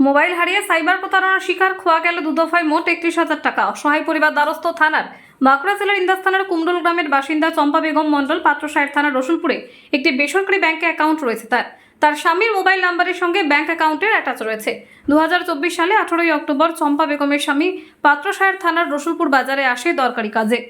Mobile হারিয়ে cyber প্রতারণার শিকার, খোয়া গেল দুদফায় মোট 31,000 টাকা। অসহায় পরিবার দ্বারস্থ থানার বাঁকুড়া জেলার ইন্দাস থানার কুমরুল গ্রামের বাসিন্দা চম্পা বেগম মণ্ডল। পাত্রসাহের থানার রসুলপুরে একটি বেসরকারি ব্যাংকে অ্যাকাউন্ট রয়েছে তার স্বামীর মোবাইল নাম্বারের সঙ্গে ব্যাংক অ্যাকাউন্টের অ্যাটাচ রয়েছে। 2024 সালে 18 অক্টোবর চম্পা বেগমের স্বামী পাত্রসাহের থানার রসুলপুর বাজারে আসে দরকারি কাজে।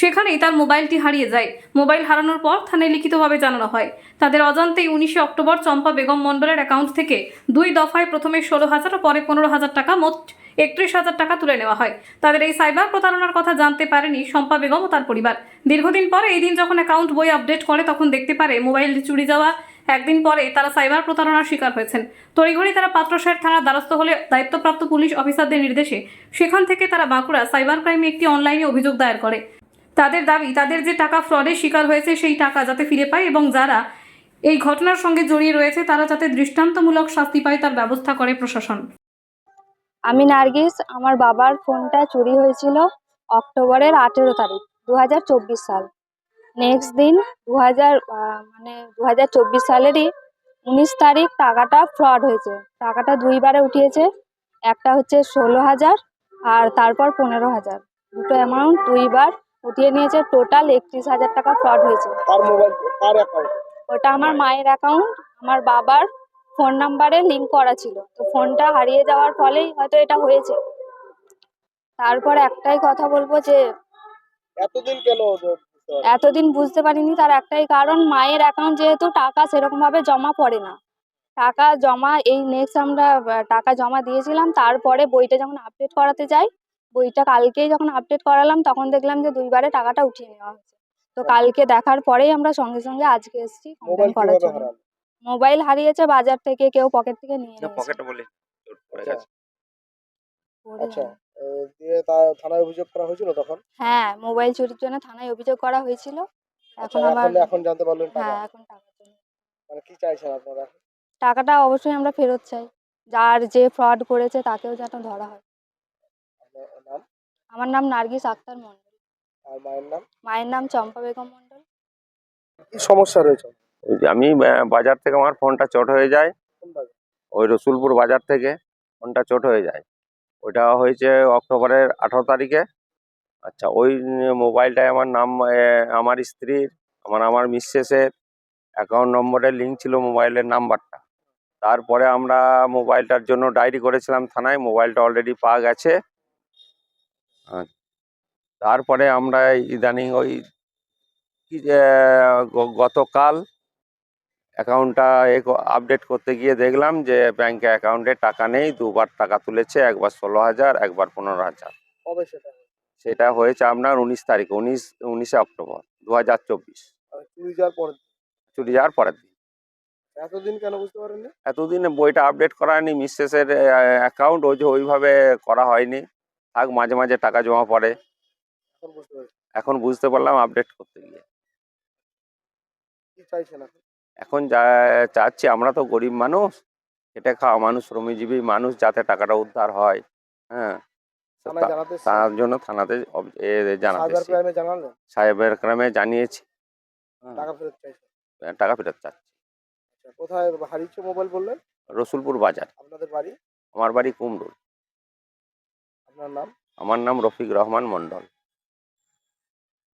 সেখানেই তার মোবাইলটি হারিয়ে যায়। মোবাইল হারানোর পর থানায় লিখিতভাবে জানানো হয়। তাদের অজান্তেই 19 অক্টোবর চম্পা বেগম মণ্ডলের অ্যাকাউন্ট থেকে 2 দফায় প্রথমে 16,000 ও পরে 15,000 টাকা, মোট 31,000 টাকা তুলে নেওয়া হয়। তাদের এই সাইবার প্রতারণার কথা জানতে পারেনি চম্পা বেগম ও তার পরিবার। দীর্ঘদিন পরে এই দিন যখন অ্যাকাউন্ট বই আপডেট করে তখন দেখতে পারে মোবাইলটি চুরি যাওয়া। একদিন পরে তারা সাইবার প্রতারণার শিকার হয়েছেন। তড়িঘড়ি তারা পাত্রসাহের থানার দ্বারস্থ হলে দায়িত্বপ্রাপ্ত পুলিশ অফিসারদের নির্দেশে সেখান থেকে তারা বাঁকুড়া সাইবার ক্রাইমে একটি অনলাইনে অভিযোগ দায়ের করে। তাদের দাবি, তাদের যে টাকা ফ্রডের শিকার হয়েছে সেই টাকা যাতে ফিরে পায় এবং যারা এই ঘটনার সঙ্গে জড়িয়ে রয়েছে তারা যাতে দৃষ্টান্তমূলক শাস্তি পায় তার ব্যবস্থা করে প্রশাসন। আমি নার্গিস। আমার বাবার ফোনটা চুরি হয়েছিল অক্টোবরের 18 তারিখ 2024 সাল। নেক্সট দিন 2024 সালেরই 19 তারিখ টাকাটা ফ্রড হয়েছে। টাকাটা দুইবারে উঠিয়েছে, একটা হচ্ছে 16,000 আর তারপর 15,000, দুটো অ্যামাউন্ট দুইবার উঠিয়ে নিয়েছে। টোটাল 31,000 টাকা ফ্রড হয়েছে। ওটা আমার মায়ের অ্যাকাউন্ট, আমার বাবার ফোন নাম্বারে লিঙ্ক করা ছিল, তো ফোনটা হারিয়ে যাওয়ার ফলেই হয়তো এটা হয়েছে। তারপর একটাই কথা বলবো যে এতদিন বুঝতে পারিনি, তার একটাই কারণ, মায়ের অ্যাকাউন্ট যেহেতু টাকা সেরকম ভাবে জমা পড়ে না। টাকা জমা এই নেক্সট আমরা টাকা জমা দিয়েছিলাম, তারপরে বইটা যখন আপডেট করাতে যাই, বইটা কালকেই যখন আপডেট করালাম তখন দেখলাম যে দুইবারে টাকাটা উঠিয়ে নেওয়া হয়েছে। তো কালকে দেখার পরেই আমরা সঙ্গে সঙ্গে আজকে এসেছি কমপ্লেন করার জন্য। মোবাইল হারিয়েছে বাজার থেকে, কেউ পকেট থেকে নিয়ে নিয়েছে। পকেটে বলে পড়ে গেছে। আচ্ছা, থানায় অভিযোগ করা হয়েছিল তখন? হ্যাঁ, মোবাইল চুরির জন্য থানায় অভিযোগ করা হয়েছিল। এখন এখন জানতে পারলেন টাকা? হ্যাঁ, এখন টাকা চাই। মানে কি চাইছেন আপনারা? টাকাটা অবশ্যই আমরা ফেরত চাই। যার যে ফ্রড করেছে তাকেও যেন ধরা হয়। আপনার নাম? আমার নাম নার্গিস আক্তার মণ্ডল। আর মায়ের নাম? মায়ের নাম চম্পা বেগম মণ্ডল। কি সমস্যা রয়েছে? ওই যে আমি বাজার থেকে আমার ফোনটা চট হয়ে যায়। কোন বাজার? ওই রসুলপুর বাজার থেকে ফোনটা চট হয়ে যায়। ওইটা হয়েছে অক্টোবরের 18 তারিখে। আচ্ছা, ওই মোবাইলটায় আমার নাম, আমার স্ত্রীর, আমার মিসেসের অ্যাকাউন্ট নম্বরের লিঙ্ক ছিল মোবাইলের নাম্বারটা। তারপরে আমরা মোবাইলটার জন্য ডায়েরি করেছিলাম থানায়। মোবাইলটা অলরেডি পাওয়া গেছে। তারপরে আমরা ইদানিং ওই কি যে গতকাল অ্যাকাউন্টটা আপডেট করতে গিয়ে দেখলাম যে ব্যাংকে অ্যাকাউন্টে টাকা নেই। দুবার টাকা তুলেছে, একবার 16,000, একবার 15,000। কবে সেটা? সেটা হয়েছে আপনার 19 তারিখ, 19শে অক্টোবর 2024। চুরি যাওয়ার পর? চুরি যাওয়ার পরের দিন। এতদিন কেন বুঝতে পারেননি? এতদিন বইটা আপডেট করা হয়নি, মিসেসের অ্যাকাউন্ট ওই যে ওইভাবে করা হয়নি। থাক, মাঝে মাঝে টাকা জমা পড়ে। এখন বুঝতে পারছি। এখন বুঝতে পারলাম আপডেট করতে গিয়ে। কি চাইছেন এখন? এখন যা চাচ্ছি, আমরা তো গরিব মানুষ, খেটে খাওয়া মানুষ, শ্রমজীবী মানুষ, যাতে টাকাটা উদ্ধার হয়। হ্যাঁ, থানায় জানাতে এসেছেন? তার জন্য থানাতে জানাতে সাইবার ক্রাইমে জানালেন? সাইবার ক্রাইমে জানিয়েছি। টাকা ফেরত চাইছেন? টাকা ফেরত চাচ্ছি। আচ্ছা, কোথায় হারিয়েছে মোবাইল বললেন? রসুলপুর বাজার। আপনাদের বাড়ি? আমার বাড়ি কুমরুল। আপনার নাম? আমার নাম রফিক রহমান মণ্ডল।